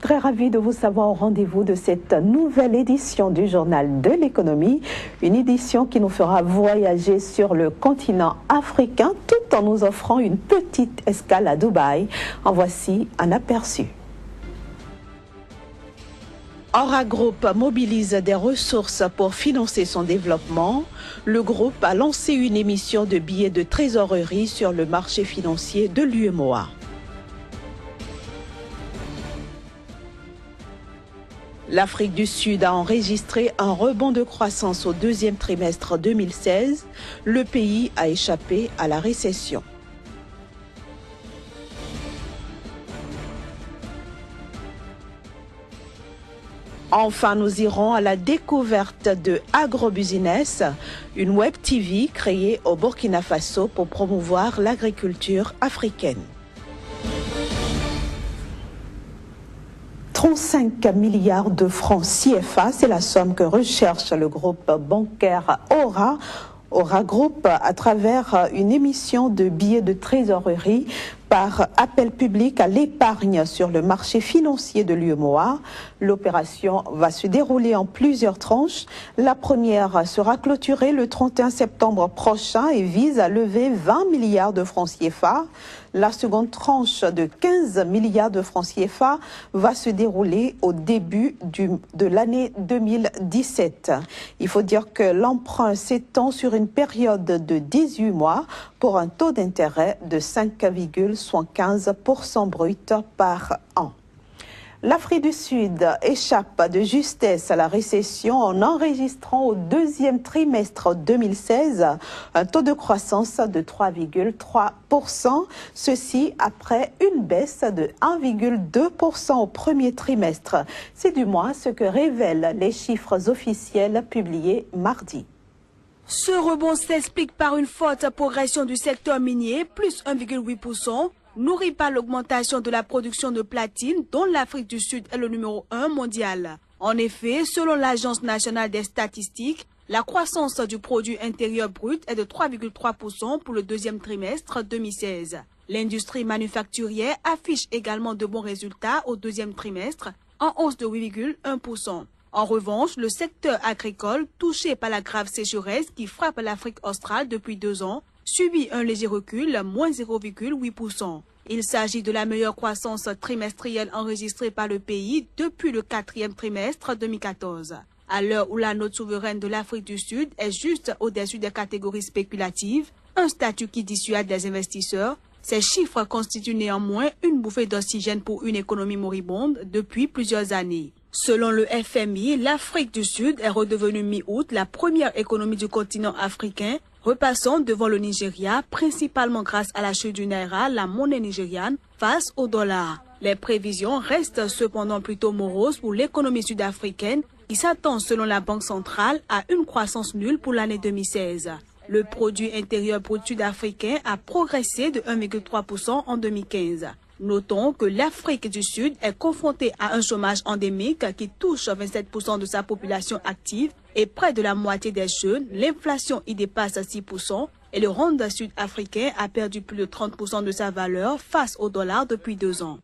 très ravie de vous savoir au rendez-vous de cette nouvelle édition du Journal de l'économie, une édition qui nous fera voyager sur le continent africain tout en nous offrant une petite escale à Dubaï. En voici un aperçu. Aura Group mobilise des ressources pour financer son développement. Le groupe a lancé une émission de billets de trésorerie sur le marché financier de l'UEMOA. L'Afrique du Sud a enregistré un rebond de croissance au deuxième trimestre 2016. Le pays a échappé à la récession. Enfin, nous irons à la découverte de Agrobusiness, une web TV créée au Burkina Faso pour promouvoir l'agriculture africaine. 35 milliards de francs CFA, c'est la somme que recherche le groupe bancaire Aura Group à travers une émission de billets de trésorerie par appel public à l'épargne sur le marché financier de l'UEMOA. L'opération va se dérouler en plusieurs tranches. La première sera clôturée le 31 septembre prochain et vise à lever 20 milliards de francs CFA. La seconde tranche de 15 milliards de francs CFA va se dérouler au début de l'année 2017. Il faut dire que l'emprunt s'étend sur une période de 18 mois pour un taux d'intérêt de 5,75% brut par an. L'Afrique du Sud échappe de justesse à la récession en enregistrant au deuxième trimestre 2016 un taux de croissance de 3,3%, ceci après une baisse de 1,2% au premier trimestre. C'est du moins ce que révèlent les chiffres officiels publiés mardi. Ce rebond s'explique par une forte progression du secteur minier, plus 1,8%, nourri par l'augmentation de la production de platine, dont l'Afrique du Sud est le numéro 1 mondial. En effet, selon l'Agence nationale des statistiques, la croissance du produit intérieur brut est de 3,3% pour le deuxième trimestre 2016. L'industrie manufacturière affiche également de bons résultats au deuxième trimestre, en hausse de 8,1%. En revanche, le secteur agricole, touché par la grave sécheresse qui frappe l'Afrique australe depuis 2 ans, subit un léger recul, moins 0,8%. Il s'agit de la meilleure croissance trimestrielle enregistrée par le pays depuis le 4e trimestre 2014. À l'heure où la note souveraine de l'Afrique du Sud est juste au-dessus des catégories spéculatives, un statut qui dissuade des investisseurs, ces chiffres constituent néanmoins une bouffée d'oxygène pour une économie moribonde depuis plusieurs années. Selon le FMI, l'Afrique du Sud est redevenue mi-août la première économie du continent africain, repassant devant le Nigeria, principalement grâce à la chute du naira, la monnaie nigériane, face au dollar. Les prévisions restent cependant plutôt moroses pour l'économie sud-africaine, qui s'attend selon la Banque centrale à une croissance nulle pour l'année 2016. Le produit intérieur brut sud-africain a progressé de 1,3% en 2015. Notons que l'Afrique du Sud est confrontée à un chômage endémique qui touche 27% de sa population active et près de la moitié des jeunes. L'inflation y dépasse 6% et le rand sud-africain a perdu plus de 30% de sa valeur face au dollar depuis 2 ans.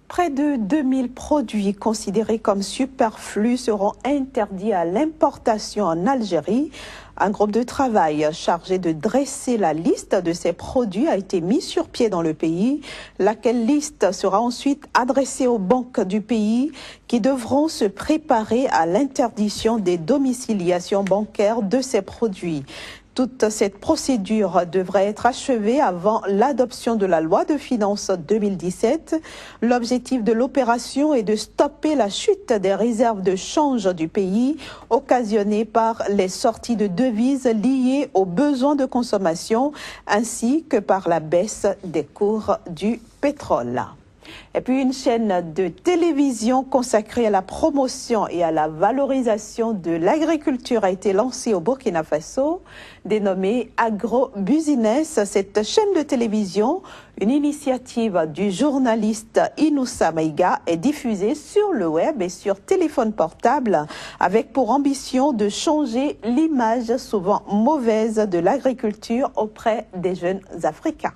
Près de 2000 produits considérés comme superflus seront interdits à l'importation en Algérie. Un groupe de travail chargé de dresser la liste de ces produits a été mis sur pied dans le pays, laquelle liste sera ensuite adressée aux banques du pays qui devront se préparer à l'interdiction des domiciliations bancaires de ces produits. Toute cette procédure devrait être achevée avant l'adoption de la loi de finances 2017. L'objectif de l'opération est de stopper la chute des réserves de change du pays, occasionnée par les sorties de devises liées aux besoins de consommation, ainsi que par la baisse des cours du pétrole. Et puis une chaîne de télévision consacrée à la promotion et à la valorisation de l'agriculture a été lancée au Burkina Faso, dénommée Agrobusiness. Cette chaîne de télévision, une initiative du journaliste Inoussa Maïga, est diffusée sur le web et sur téléphone portable avec pour ambition de changer l'image souvent mauvaise de l'agriculture auprès des jeunes Africains.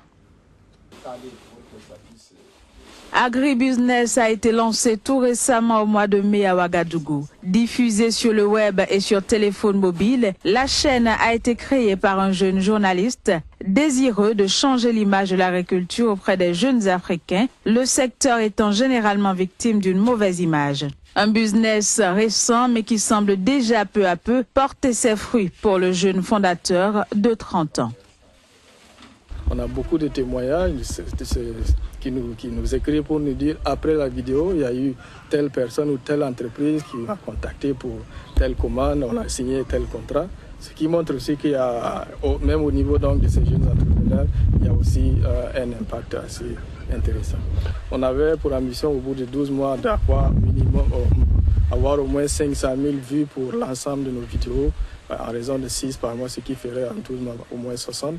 Agribusiness a été lancé tout récemment au mois de mai à Ouagadougou. Diffusée sur le web et sur téléphone mobile, la chaîne a été créée par un jeune journaliste désireux de changer l'image de l'agriculture auprès des jeunes Africains, le secteur étant généralement victime d'une mauvaise image. Un business récent mais qui semble déjà peu à peu porter ses fruits pour le jeune fondateur de 30 ans. On a beaucoup de témoignages qui nous écrivent pour nous dire après la vidéo, il y a eu telle personne ou telle entreprise qui m'a contacté pour telle commande, on a signé tel contrat. Ce qui montre aussi qu'il y a, même au niveau donc, de ces jeunes entrepreneurs, il y a aussi un impact assez intéressant. On avait pour ambition au bout de 12 mois d'avoir minimum avoir au moins 500 000 vues pour l'ensemble de nos vidéos, en raison de 6 par mois, ce qui ferait en 12 mois au moins 60.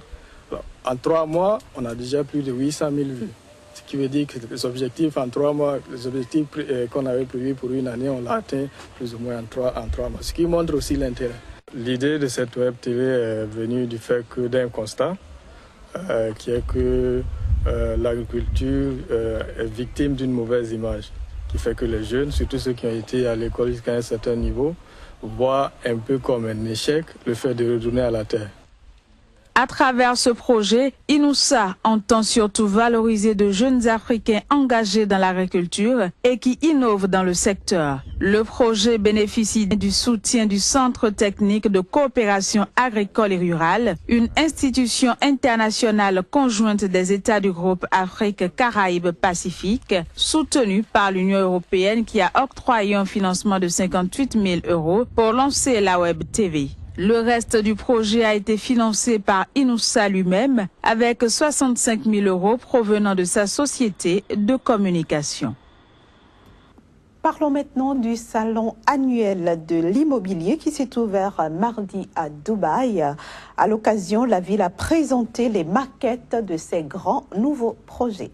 Alors, en 3 mois, on a déjà plus de 800 000 vues. Ce qui veut dire que les objectifs en 3 mois, les objectifs qu'on avait prévus pour une année, on l'a atteint plus ou moins en 3 mois. Ce qui montre aussi l'intérêt. L'idée de cette web TV est venue du fait que d'un constat, qui est que l'agriculture est victime d'une mauvaise image, qui fait que les jeunes, surtout ceux qui ont été à l'école jusqu'à un certain niveau, voient un peu comme un échec le fait de retourner à la terre. À travers ce projet, Inoussa entend surtout valoriser de jeunes Africains engagés dans l'agriculture et qui innovent dans le secteur. Le projet bénéficie du soutien du Centre technique de coopération agricole et rurale, une institution internationale conjointe des États du groupe Afrique, Caraïbes, Pacifique, soutenue par l'Union européenne qui a octroyé un financement de 58 000 € pour lancer la Web TV. Le reste du projet a été financé par Inoussa lui-même avec 65 000 € provenant de sa société de communication. Parlons maintenant du salon annuel de l'immobilier qui s'est ouvert mardi à Dubaï. À l'occasion, la ville a présenté les maquettes de ses grands nouveaux projets.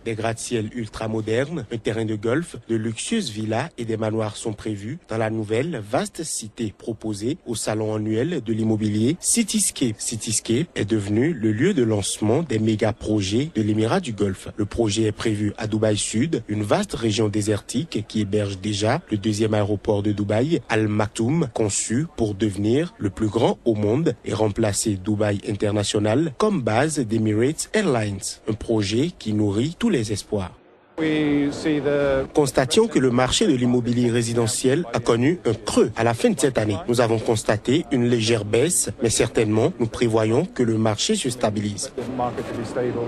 Des gratte-ciel ultra-modernes, un terrain de golf, de luxueuses villas et des manoirs sont prévus dans la nouvelle vaste cité proposée au salon annuel de l'immobilier Cityscape. Cityscape est devenu le lieu de lancement des méga-projets de l'Émirat du Golfe. Le projet est prévu à Dubaï Sud, une vaste région désertique qui héberge déjà le deuxième aéroport de Dubaï, Al Maktoum, conçu pour devenir le plus grand au monde et remplacer Dubaï International comme base d'Emirates Airlines. Un projet qui nourrit tous les espoirs. Constations que le marché de l'immobilier résidentiel a connu un creux à la fin de cette année. Nous avons constaté une légère baisse, mais certainement nous prévoyons que le marché se stabilise.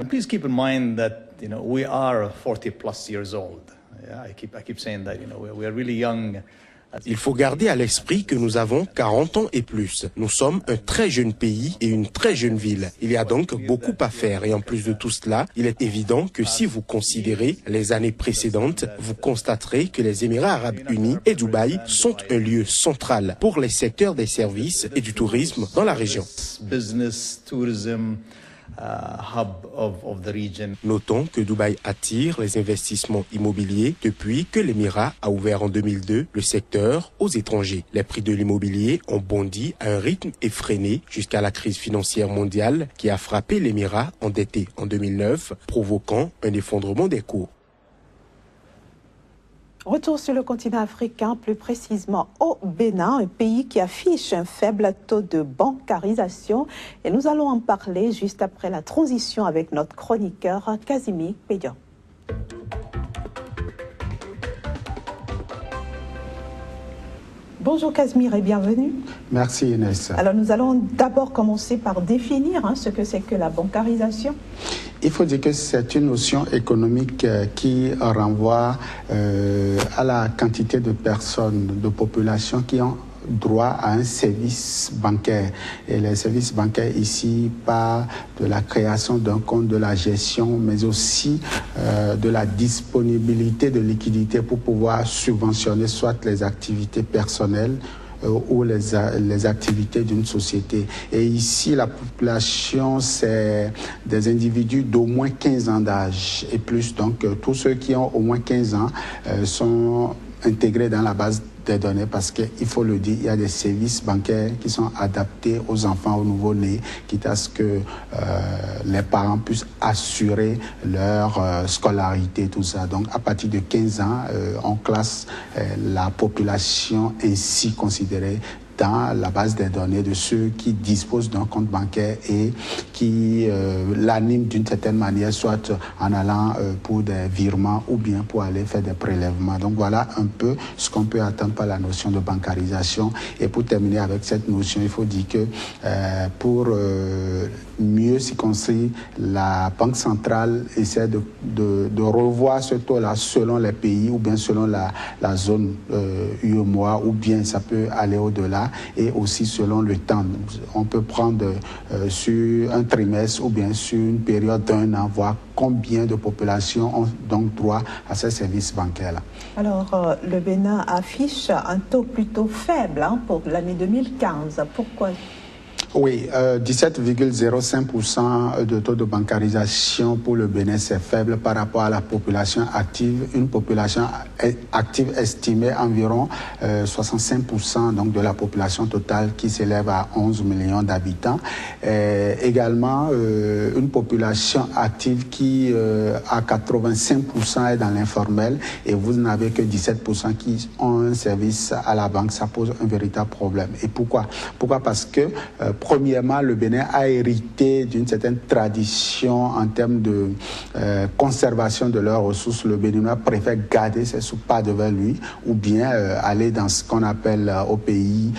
Please keep in mind that we are 40+ years old. I keep saying that we are really young. Il faut garder à l'esprit que nous avons 40 ans et plus. Nous sommes un très jeune pays et une très jeune ville. Il y a donc beaucoup à faire et en plus de tout cela, il est évident que si vous considérez les années précédentes, vous constaterez que les Émirats arabes unis et Dubaï sont un lieu central pour les secteurs des services et du tourisme dans la région. Business, tourism, hub of the region. Notons que Dubaï attire les investissements immobiliers depuis que l'Émirat a ouvert en 2002 le secteur aux étrangers. Les prix de l'immobilier ont bondi à un rythme effréné jusqu'à la crise financière mondiale qui a frappé l'Émirat endetté en 2009, provoquant un effondrement des cours. Retour sur le continent africain, plus précisément au Bénin, un pays qui affiche un faible taux de bancarisation. Et nous allons en parler juste après la transition avec notre chroniqueur Casimir Pédian. Bonjour Casimir et bienvenue. Merci Inès. Alors nous allons d'abord commencer par définir ce que c'est que la bancarisation. Il faut dire que c'est une notion économique qui renvoie à la quantité de personnes, de populations qui ont droit à un service bancaire. Et les services bancaires ici parlent de la création d'un compte, de la gestion, mais aussi de la disponibilité de liquidités pour pouvoir subventionner soit les activités personnelles ou les activités d'une société. Et ici, la population, c'est des individus d'au moins 15 ans d'âge et plus. Donc, tous ceux qui ont au moins 15 ans sont intégrés dans la base des données parce qu'il faut le dire, il y a des services bancaires qui sont adaptés aux enfants, aux nouveau-nés, quitte à ce que les parents puissent assurer leur scolarité, tout ça. Donc à partir de 15 ans, on classe la population ainsi considérée dans la base des données de ceux qui disposent d'un compte bancaire et qui l'animent d'une certaine manière, soit en allant pour des virements ou bien pour aller faire des prélèvements. Donc voilà un peu ce qu'on peut attendre par la notion de bancarisation. Et pour terminer avec cette notion, il faut dire que pour mieux circonscrire, la Banque centrale essaie de revoir ce taux-là selon les pays ou bien selon la zone UEMOA, ou bien ça peut aller au-delà, et aussi selon le temps. On peut prendre sur un trimestre ou bien sur une période d'1 an, voir combien de populations ont donc droit à ces services bancaires-là. Alors, le Bénin affiche un taux plutôt faible pour l'année 2015. Pourquoi ? Oui, 17,05% de taux de bancarisation pour le Bénin, c'est faible par rapport à la population active. Une population active estimée environ 65% donc de la population totale qui s'élève à 11 millions d'habitants. Également, une population active qui à 85% est dans l'informel, et vous n'avez que 17% qui ont un service à la banque. Ça pose un véritable problème. Et pourquoi? Parce que premièrement, le Bénin a hérité d'une certaine tradition en termes de conservation de leurs ressources. Le Béninois préfère garder ses sous pas devant lui, ou bien aller dans ce qu'on appelle au pays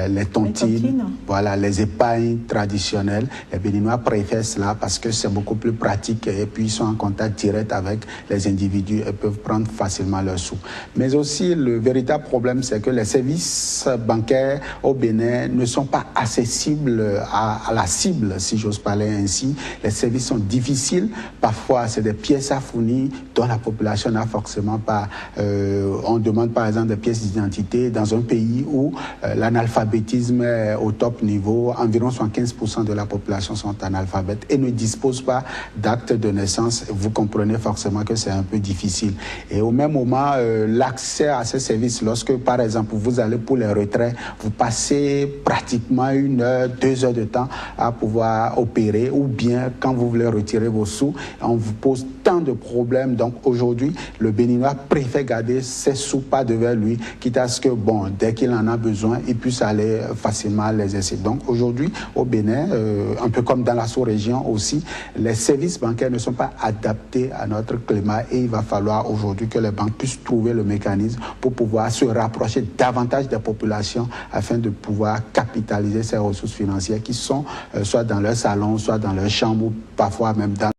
les tontines, voilà, les épargnes traditionnelles. Les Béninois préfèrent cela parce que c'est beaucoup plus pratique, et puis ils sont en contact direct avec les individus et peuvent prendre facilement leurs sous. Mais aussi, le véritable problème, c'est que les services bancaires au Bénin ne sont pas accessibles à la cible, si j'ose parler ainsi. Les services sont difficiles. Parfois, c'est des pièces à fournir dont la population n'a forcément pas. On demande par exemple des pièces d'identité dans un pays où l'analphabétisme est au top niveau. Environ 75% de la population sont analphabètes et ne disposent pas d'acte de naissance. Vous comprenez forcément que c'est un peu difficile. Et au même moment, l'accès à ces services, lorsque par exemple vous allez pour les retraits, vous passez pratiquement 1 heure, 2 heures de temps à pouvoir opérer, ou bien quand vous voulez retirer vos sous, on vous pose tant de problèmes. Donc aujourd'hui, le Béninois préfère garder ses sous pas devant lui, quitte à ce que, bon, dès qu'il en a besoin, il puisse aller facilement les essayer. Donc aujourd'hui, au Bénin, un peu comme dans la sous-région aussi, les services bancaires ne sont pas adaptés à notre climat, et il va falloir aujourd'hui que les banques puissent trouver le mécanisme pour pouvoir se rapprocher davantage des populations afin de pouvoir capitaliser ces ressources financières qui sont soit dans leur salon, soit dans leur chambre, ou parfois même dans